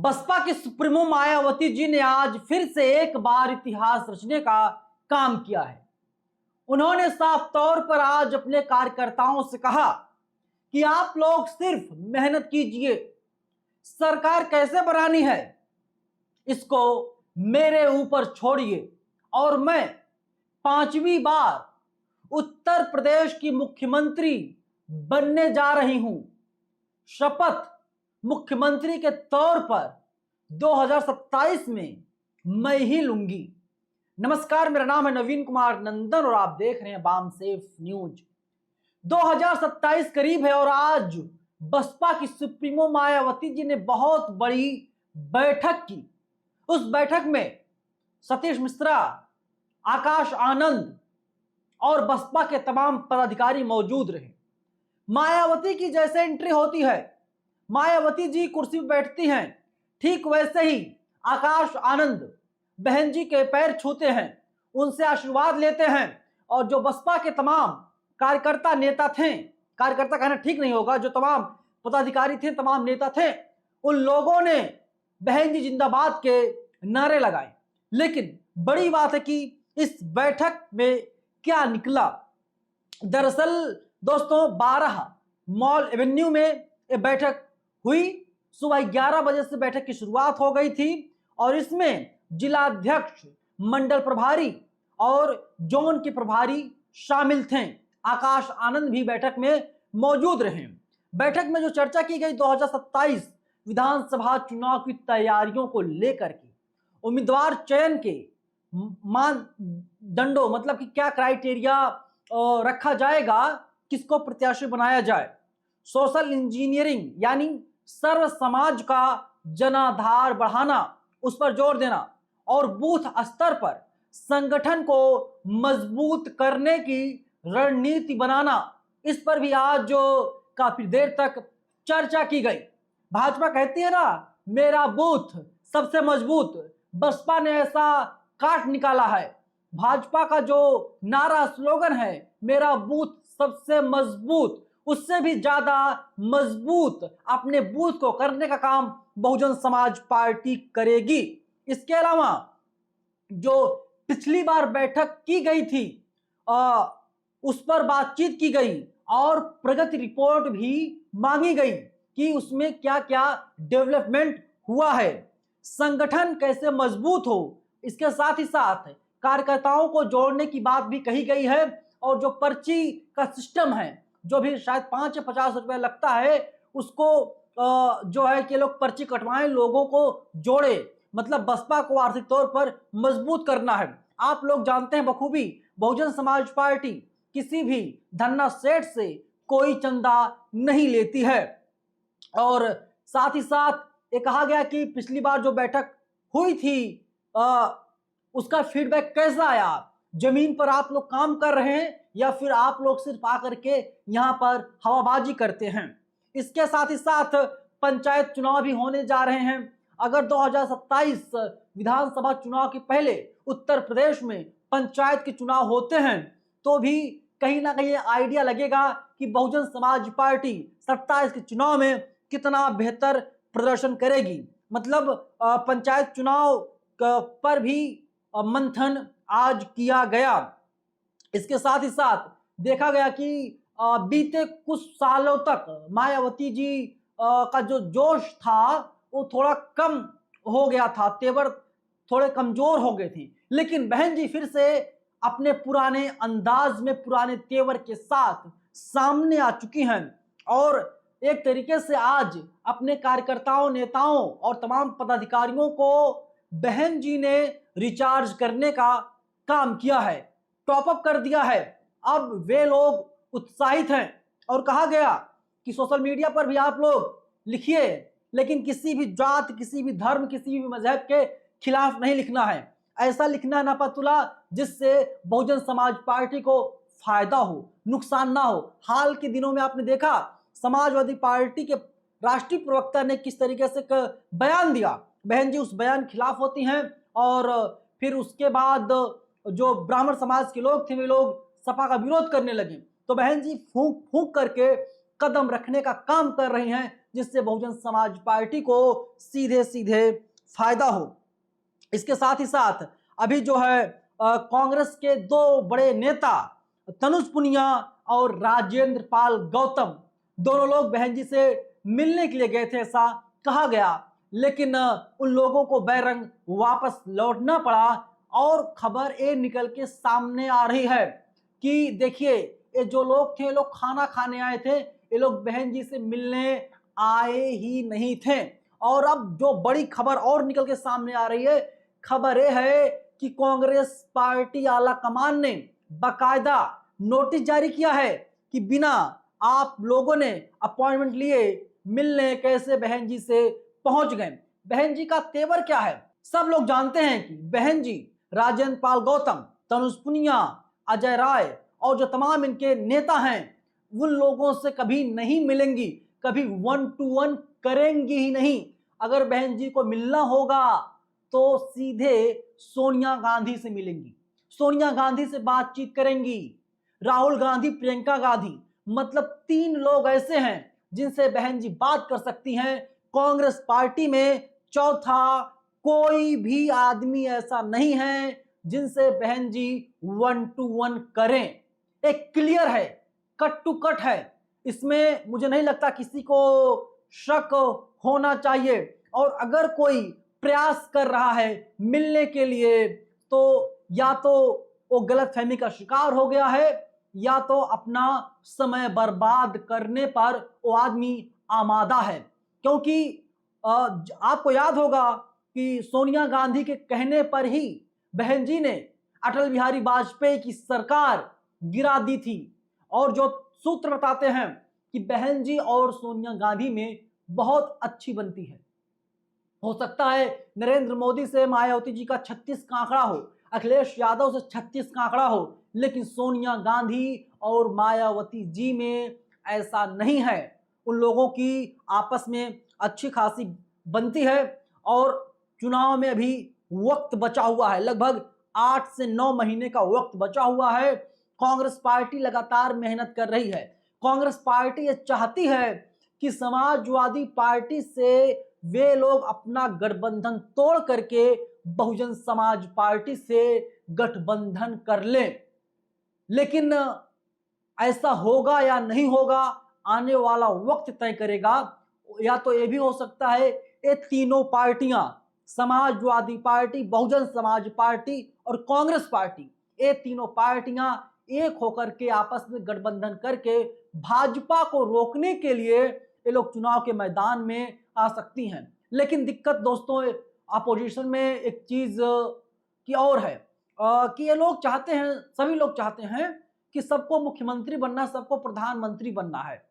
बसपा की सुप्रीमो मायावती जी ने आज फिर से एक बार इतिहास रचने का काम किया है। उन्होंने साफ तौर पर आज अपने कार्यकर्ताओं से कहा कि आप लोग सिर्फ मेहनत कीजिए, सरकार कैसे बनानी है इसको मेरे ऊपर छोड़िए और मैं 5वीं बार उत्तर प्रदेश की मुख्यमंत्री बनने जा रही हूं। शपथ मुख्यमंत्री के तौर पर 2027 में मैं ही लूंगी। नमस्कार, मेरा नाम है नवीन कुमार नंदन और आप देख रहे हैं बाम सेफ न्यूज। 2027 करीब है और आज बसपा की सुप्रीमो मायावती जी ने बहुत बड़ी बैठक की। उस बैठक में सतीश मिश्रा, आकाश आनंद और बसपा के तमाम पदाधिकारी मौजूद रहे। मायावती की जैसे एंट्री होती है, मायावती जी कुर्सी पर बैठती हैं, ठीक वैसे ही आकाश आनंद बहन जी के पैर छूते हैं, उनसे आशीर्वाद लेते हैं और जो बसपा के तमाम कार्यकर्ता नेता थे, कार्यकर्ता कहना ठीक नहीं होगा, जो तमाम पदाधिकारी थे, तमाम नेता थे, उन लोगों ने बहन जी जिंदाबाद के नारे लगाए। लेकिन बड़ी बात है कि इस बैठक में क्या निकला। दरअसल दोस्तों 12 मॉल एवेन्यू में ये बैठक हुई। सुबह 11 बजे से बैठक की शुरुआत हो गई थी और इसमें जिलाध्यक्ष, मंडल प्रभारी और जोन के प्रभारी शामिल थे। आकाश आनंद भी बैठक में मौजूद रहे। बैठक में जो चर्चा की गई 2027 विधानसभा चुनाव की तैयारियों को लेकर के, उम्मीदवार चयन के मानदंडों, मतलब कि क्या क्राइटेरिया रखा जाएगा, किसको प्रत्याशी बनाया जाए, सोशल इंजीनियरिंग यानी सर्व समाज का जनाधार बढ़ाना, उस पर जोर देना और बूथ स्तर पर संगठन को मजबूत करने की रणनीति बनाना, इस पर भी आज जो काफी देर तक चर्चा की गई। भाजपा कहती है ना, मेरा बूथ सबसे मजबूत। बसपा ने ऐसा काट निकाला है। भाजपा का जो नारा स्लोगन है, मेरा बूथ सबसे मजबूत, उससे भी ज्यादा मजबूत अपने बूथ को करने का काम बहुजन समाज पार्टी करेगी। इसके अलावा जो पिछली बार बैठक की गई थी उस पर बातचीत की गई और प्रगति रिपोर्ट भी मांगी गई कि उसमें क्या क्या डेवलपमेंट हुआ है, संगठन कैसे मजबूत हो। इसके साथ ही साथ कार्यकर्ताओं को जोड़ने की बात भी कही गई है और जो पर्ची का सिस्टम है, जो भी शायद 5 या 50 रुपए लगता है, उसको जो है कि लोग पर्ची कटवाएं, लोगों को जोड़े, मतलब बसपा को आर्थिक तौर पर मजबूत करना है। आप लोग जानते हैं बखूबी, बहुजन समाज पार्टी किसी भी धन्ना सेठ से कोई चंदा नहीं लेती है। और साथ ही साथ ये कहा गया कि पिछली बार जो बैठक हुई थी उसका फीडबैक कैसा आया, जमीन पर आप लोग काम कर रहे हैं या फिर आप लोग सिर्फ आकर के यहाँ पर हवाबाजी करते हैं। इसके साथ ही साथ पंचायत चुनाव भी होने जा रहे हैं। अगर 2027 विधानसभा चुनाव के पहले उत्तर प्रदेश में पंचायत के चुनाव होते हैं तो भी कहीं ना कहीं आइडिया लगेगा कि बहुजन समाज पार्टी 27 के चुनाव में कितना बेहतर प्रदर्शन करेगी। मतलब पंचायत चुनाव पर भी मंथन आज किया गया। इसके साथ ही साथ देखा गया कि बीते कुछ सालों तक मायावती जी का जो जोश था वो थोड़ा कम हो गया था, तेवर थोड़े कमजोर हो गए थे। लेकिन बहन जी फिर से अपने पुराने अंदाज में, पुराने तेवर के साथ सामने आ चुकी हैं और एक तरीके से आज अपने कार्यकर्ताओं, नेताओं और तमाम पदाधिकारियों को बहन जी ने रिचार्ज करने का काम किया है, टॉप अप कर दिया है। अब वे लोग उत्साहित हैं और कहा गया कि सोशल मीडिया पर भी आप लोग लिखिए, लेकिन किसी भी जात, किसी भी धर्म, किसी भी मजहब के खिलाफ नहीं लिखना है। ऐसा लिखना ना पतुला जिससे बहुजन समाज पार्टी को फायदा हो, नुकसान ना हो। हाल के दिनों में आपने देखा समाजवादी पार्टी के राष्ट्रीय प्रवक्ता ने किस तरीके से बयान दिया, बहन जी उस बयान के खिलाफ होती हैं और फिर उसके बाद जो ब्राह्मण समाज के लोग थे वे लोग सपा का विरोध करने लगे। तो बहन जी फूंक फूंक करके कदम रखने का काम कर रही हैं जिससे बहुजन समाज पार्टी को सीधे सीधे फायदा हो। इसके साथ ही साथ अभी जो है कांग्रेस के दो बड़े नेता तनुज पुनिया और राजेंद्र पाल गौतम, दोनों लोग बहन जी से मिलने के लिए गए थे ऐसा कहा गया, लेकिन उन लोगों को बैरंग वापस लौटना पड़ा। और खबर ये निकल के सामने आ रही है कि देखिए ये जो लोग थे, ये लोग खाना खाने आए थे, ये लोग बहन जी से मिलने आए ही नहीं थे। और अब जो बड़ी खबर और निकल के सामने आ रही है, खबर यह है कि कांग्रेस पार्टी आला कमान ने बाकायदा नोटिस जारी किया है कि बिना आप लोगों ने अपॉइंटमेंट लिए मिलने कैसे बहन जी से पहुंच गए। बहन जी का तेवर क्या है, सब लोग जानते हैं कि बहन जी राजेंद्र पाल गौतम, तनुज पुनिया, अजय राय और जो तमाम इनके नेता हैं उन लोगों से कभी नहीं मिलेंगी, कभी 1 to 1 करेंगी ही नहीं। अगर बहन जी को मिलना होगा तो सीधे सोनिया गांधी से मिलेंगी, सोनिया गांधी से बातचीत करेंगी, राहुल गांधी, प्रियंका गांधी, मतलब 3 लोग ऐसे हैं जिनसे बहन जी बात कर सकती हैं। कांग्रेस पार्टी में चौथा कोई भी आदमी ऐसा नहीं है जिनसे बहन जी 1 to 1 करें। एक क्लियर है, कट टू कट है, इसमें मुझे नहीं लगता किसी को शक होना चाहिए। और अगर कोई प्रयास कर रहा है मिलने के लिए तो या तो वो गलतफहमी का शिकार हो गया है या तो अपना समय बर्बाद करने पर वो आदमी आमादा है। क्योंकि आपको याद होगा कि सोनिया गांधी के कहने पर ही बहन जी ने अटल बिहारी वाजपेयी की सरकार गिरा दी थी। और जो सूत्र बताते हैं कि बहन जी और सोनिया गांधी में बहुत अच्छी बनती है। हो सकता है नरेंद्र मोदी से मायावती जी का 36 का आंकड़ा हो, अखिलेश यादव से 36 का आंकड़ा हो, लेकिन सोनिया गांधी और मायावती जी में ऐसा नहीं है। उन लोगों की आपस में अच्छी खासी बनती है और चुनाव में अभी वक्त बचा हुआ है, लगभग 8 से 9 महीने का वक्त बचा हुआ है। कांग्रेस पार्टी लगातार मेहनत कर रही है। कांग्रेस पार्टी ये चाहती है कि समाजवादी पार्टी से वे लोग अपना गठबंधन तोड़ करके बहुजन समाज पार्टी से गठबंधन कर लें। लेकिन ऐसा होगा या नहीं होगा आने वाला वक्त तय करेगा। या तो ये भी हो सकता है ये तीनों पार्टियां, समाजवादी पार्टी, बहुजन समाज पार्टी और कांग्रेस पार्टी, ये तीनों पार्टियां एक होकर के आपस में गठबंधन करके भाजपा को रोकने के लिए ये लोग चुनाव के मैदान में आ सकती हैं। लेकिन दिक्कत दोस्तों अपोजिशन में एक चीज की और है कि ये लोग चाहते हैं, सभी लोग चाहते हैं कि सबको मुख्यमंत्री बनना, सबको प्रधानमंत्री बनना है,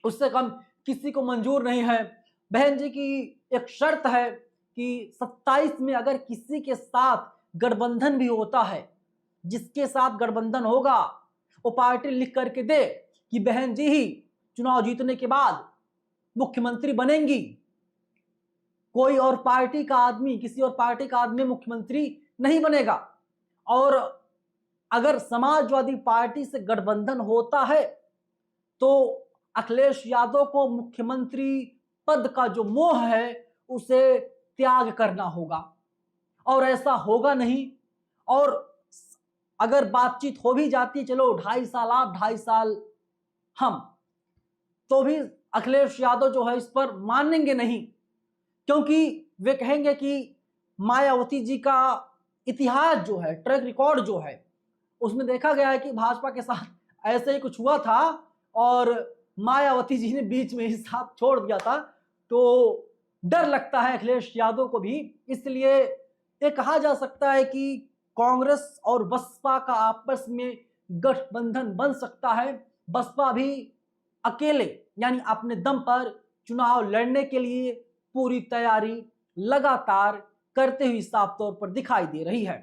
उससे कम किसी को मंजूर नहीं है। बहन जी की एक शर्त है कि 27 में अगर किसी के साथ गठबंधन भी होता है, जिसके साथ गठबंधन होगा वो पार्टी लिख करके दे कि बहन जी ही चुनाव जीतने के बाद मुख्यमंत्री बनेंगी, कोई और पार्टी का आदमी, किसी और पार्टी का आदमी मुख्यमंत्री नहीं बनेगा। और अगर समाजवादी पार्टी से गठबंधन होता है तो अखिलेश यादव को मुख्यमंत्री पद का जो मोह है उसे त्याग करना होगा, और ऐसा होगा नहीं। और अगर बातचीत हो भी जाती है, चलो 2.5 साल आप 2.5 साल हम, तो भी अखिलेश यादव जो है इस पर मानेंगे नहीं, क्योंकि वे कहेंगे कि मायावती जी का इतिहास जो है, ट्रैक रिकॉर्ड जो है, उसमें देखा गया है कि भाजपा के साथ ऐसे ही कुछ हुआ था और मायावती जी ने बीच में ही साथ छोड़ दिया था। तो डर लगता है अखिलेश यादव को भी। इसलिए ये कहा जा सकता है कि कांग्रेस और बसपा का आपस में गठबंधन बन सकता है। बसपा भी अकेले यानी अपने दम पर चुनाव लड़ने के लिए पूरी तैयारी लगातार करते हुए साफ तौर पर दिखाई दे रही है।